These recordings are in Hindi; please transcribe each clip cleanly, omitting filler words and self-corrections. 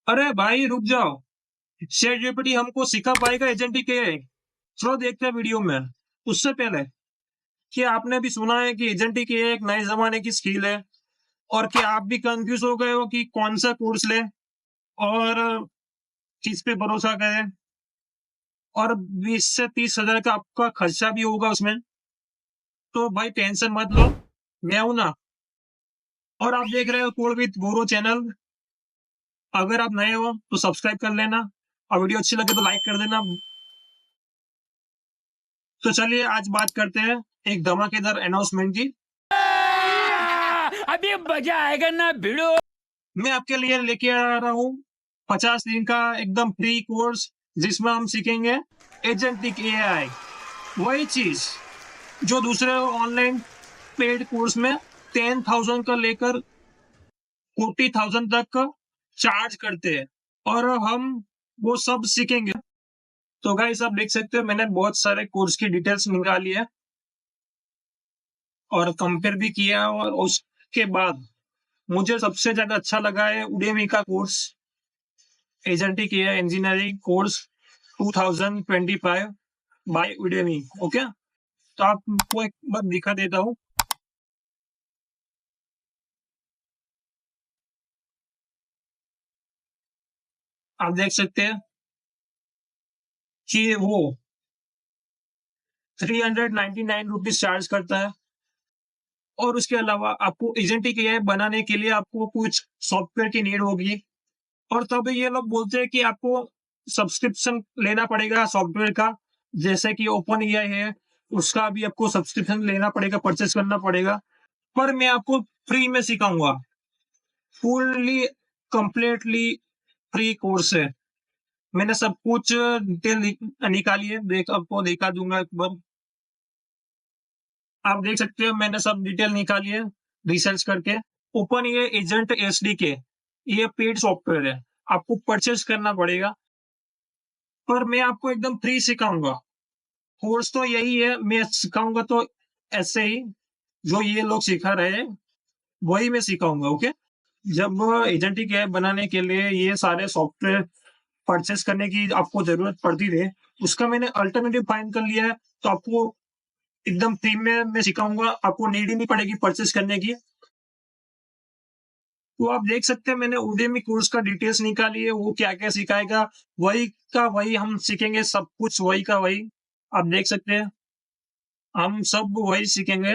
अरे भाई रुक जाओ। चैट जीपीटी हमको सिखा पाएगा एजेंटिक एआई? चलो देखते हैं वीडियो में। उससे पहले क्या आपने भी सुना है कि एजेंटिक एआई एक नए जमाने की स्किल है? और क्या आप भी कंफ्यूज हो गए हो कि कौन सा कोर्स ले और किस पे भरोसा करें? और 20 से 30 हजार का आपका खर्चा भी होगा उसमें। तो भाई टेंशन मत लो, मैं हूं ना। और आप देख रहे हो कोड विद गुरु चैनल। अगर आप नए हो तो सब्सक्राइब कर लेना और वीडियो अच्छी लगे तो लाइक कर देना। तो चलिए आज बात करते हैं एक धमाकेदार अनाउंसमेंट की। अभी मजा आएगा ना भिड़ो। मैं आपके लिए लेके आ रहा हूँ 50 दिन का एकदम फ्री कोर्स, जिसमें हम सीखेंगे एजेंटिक एआई। वही चीज जो दूसरे ऑनलाइन पेड कोर्स में 10,000 का लेकर 40,000 तक का चार्ज करते हैं, और हम वो सब सीखेंगे। तो गाइस आप देख सकते हो मैंने बहुत सारे कोर्स की डिटेल्स निकाली है और कंपेयर भी किया, और उसके बाद मुझे सबसे ज्यादा अच्छा लगा है उडेमी का course, agentic AI engineering course 2025 by Udemy. Okay, तो आपको एक बार दिखा देता हूँ। आप देख सकते हैं कि वो 399 रुपीज चार्ज करता है। और उसके अलावा आपको एजेंटिक एआई बनाने के लिए आपको कुछ सॉफ्टवेयर की नीड होगी, और तब ये लोग बोलते हैं कि आपको सब्सक्रिप्शन लेना पड़ेगा सॉफ्टवेयर का। जैसे कि ओपन एआई है, उसका भी आपको सब्सक्रिप्शन लेना पड़ेगा, परचेस करना पड़ेगा। पर मैं आपको फ्री में सिखाऊंगा, फुल्ली कंप्लीटली फ्री कोर्स है। मैंने सब कुछ डिटेल निकाली है, देख आपको दिखा दूंगा एक बार। आप देख सकते हो मैंने सब डिटेल निकाली है रिसर्च करके। ओपन ये एजेंट एसडीके, ये पेड सॉफ्टवेयर है, आपको परचेस करना पड़ेगा। पर मैं आपको एकदम फ्री सिखाऊंगा। कोर्स तो यही है, मैं सिखाऊंगा तो ऐसे ही जो ये लोग सिखा रहे हैं वही मैं सिखाऊंगा। ओके, जब एजेंटिक ऐप बनाने के लिए ये सारे सॉफ्टवेयर परचेस करने की आपको जरूरत पड़ती है, उसका मैंने अल्टरनेटिव फाइंड कर लिया है। तो आपको एकदम फ्री में मैं सिखाऊंगा, आपको नीड ही नहीं पड़ेगी परचेस करने की। तो आप देख सकते हैं मैंने उडेमी कोर्स का डिटेल्स निकाली है, वो क्या-क्या सिखाएगा, वही का वही हम सीखेंगे, सब कुछ वही का वही। आप देख सकते हैं, हम सब वही सीखेंगे।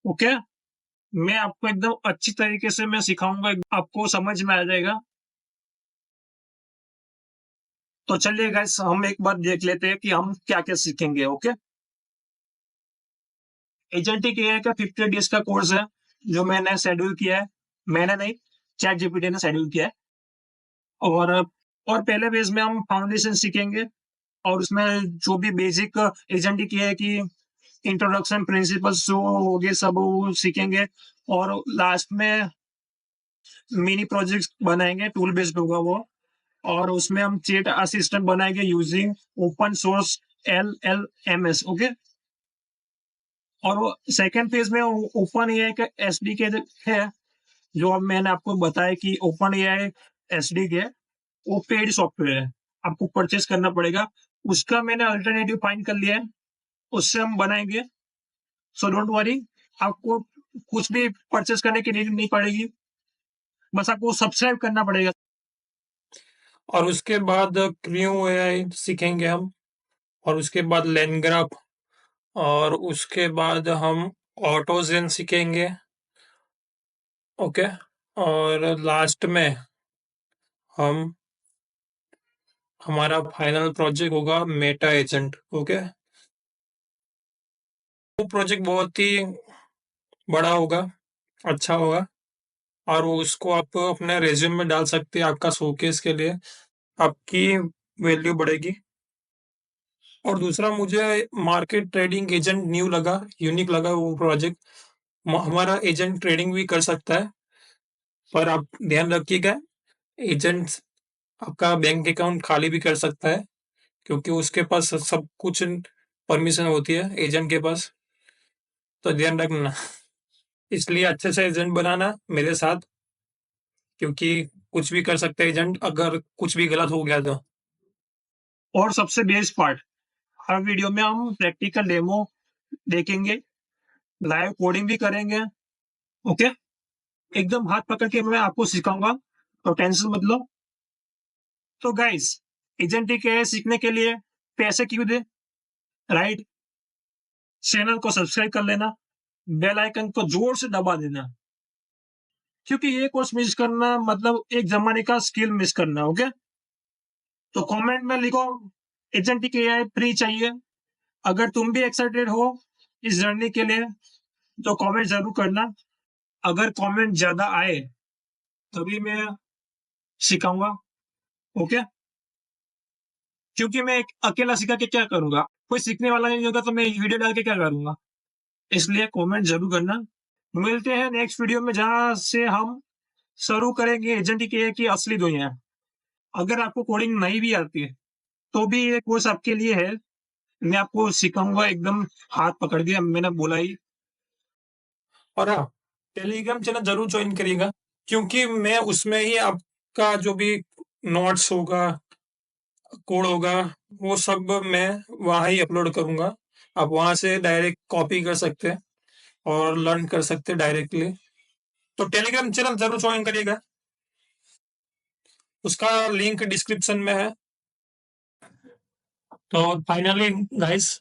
ओके? मैं आपको एकदम अच्छी तरीके से मैं सिखाऊँगा, आपको समझ में आ जाएगा। तो चलिए गाइस हम एक बार देख लेते हैं कि हम क्या-क्या सीखेंगे। ओके? एजेंटिक एआई का 50 डेज़ का कोर्स है, जो मैंने शेड्यूल किया है। मैंने नहीं, चैट जीपीटी ने शेड्यूल किया है। और पहले फेज़ में हम फाउंडेशन सीखेंगे, और उसमें जो भी बेसिक एजेंटिक एआई की इंट्रोडक्शन प्रिंसिपल्स जो होंगे सब वो सीखेंगे। और लास्ट में मिनी प्रोजेक्ट्स बनाएँगे, टूल बेस्ड होगा वो। और उसमें हम चैट असिस्टेंट बनाएँगे यूजिंग ओपन सोर्स एलएलएमएस। ओके? और वो सेकंड फेज़ में ओपन एआई का एसडीके है, जो अब मैंने आपको बताया कि ओपन एआई एसडीके वो पेड सॉफ्टवेयर है, आपको परचेज़ करना पड़ेगा। उसका मैंने अल्टरनेटिव फाइंड कर लिया है, उससे हम बनाएँगे। सो डोंट वरी, आपको कुछ भी परचेज़ करने की नीड नहीं पड़ेगी, बस आपको सब्सक्राइब करना पड़ेगा। और उसके बाद क्रियो एआई सीखेंगे हम, और उसके बाद लैनग्राफ, और उसके बाद हम ऑटोजेन सीखेंगे। ओके, और लास्ट में हम हमारा फाइनल प्रोजेक्ट होगा मेटा एजेंट। ओके, वो प्रोजेक्ट बहुत ही बड़ा होगा, अच्छा होगा, और वो उसको आप अपने रेज्यूम में डाल सकते हैं आपका शोकेस के लिए, आपकी वैल्यू बढ़ेगी। और दूसरा मुझे मार्केट ट्रेडिंग एजेंट न्यू लगा, यूनिक लगा वो प्रोजेक्ट। हमारा एजेंट ट्रेडिंग भी कर सकता है, पर आप ध्यान रखिएगा, एजेंट्स आपका बैंक अकाउंट खाली भी कर सकता है, क्योंकि उसके पास सब कुछ परमिशन होती है एजेंट के पास। तो ध्यान रखना, इसलिए अच्छे से एजेंट बनाना मेरे साथ, क्योंकि कुछ भी कर सकते हैं एजेंट, अगर कुछ भी गलत हो गया तो। और सबसे बेस्ट पार्ट, हर वीडियो में हम प्रैक्टिकल डेमो देखेंगे, लाइव कोडिंग भी करेंगे। ओके, एकदम हाथ पकड़ के मैं आपको सिखाऊंगा, तो टेंशन मत लो। तो गाइस, एजेंटिक एआई सीखने के लिए पैसे क्यों दे, राइट? चैनल को सब्सक्राइब कर लेना, बेल आइकन को जोर से दबा देना, क्योंकि ये कोर्स मिस करना मतलब एक जमाने का स्किल मिस करना। ओके, तो कमेंट में लिखो एजेंटिक एआई फ्री चाहिए। अगर तुम भी एक्साइटेड हो इस जर्नी के लिए तो कमेंट जरूर करना। अगर कमेंट ज्यादा आए तभी मैं सिखाऊंगा। ओके, क्योंकि मैं अकेला सिखा के क्या करूंगा, कोई सीखने वाला नहीं होगा तो मैं वीडियो डाल के क्या करूंगा। इसलिए कमेंट जरूर करना। मिलते हैं नेक्स्ट वीडियो में, जहां से हम शुरू करेंगे एजेंटिक एआई की असली दुनिया। अगर आपको कोडिंग नहीं भी आती है तो भी ये कोर्स आपके लिए है। मैं आपको सिखाऊंगा एकदम हाथ पकड़ के, मैंने बोला ही। और हाँ, टेलीग्राम चैनल जरूर ज्वाइन करिएगा, क्योंकि मैं उसमें ही आपका जो भी नोट्स होगा, कोड होगा, वो सब मैं वहाँ ही अपलोड करूँगा। आप वहाँ से डायरेक्ट कॉपी कर सकते हैं और लर्न कर सकते हैं डायरेक्टली। तो टेलीग्राम चैनल जरूर ज्वाइन करिएगा, उसका लिंक डिस्क्रिप्शन में है। तो फाइनली गाइस,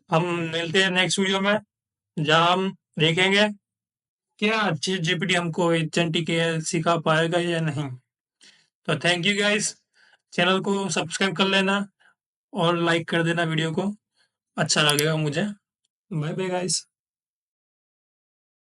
हम मिलते हैं नेक्स्ट वीडियो में, जहाँ हम देखेंगे क्या चैट जीपीटी हमको एजेंटिक के सिखा पाएगा या नहीं। तो थैंक यू गाइस, चैनल को सब्सक्राइब कर लेना और लाइक कर देना वीडियो को, अच्छा लगेगा मुझे। Bye bye guys.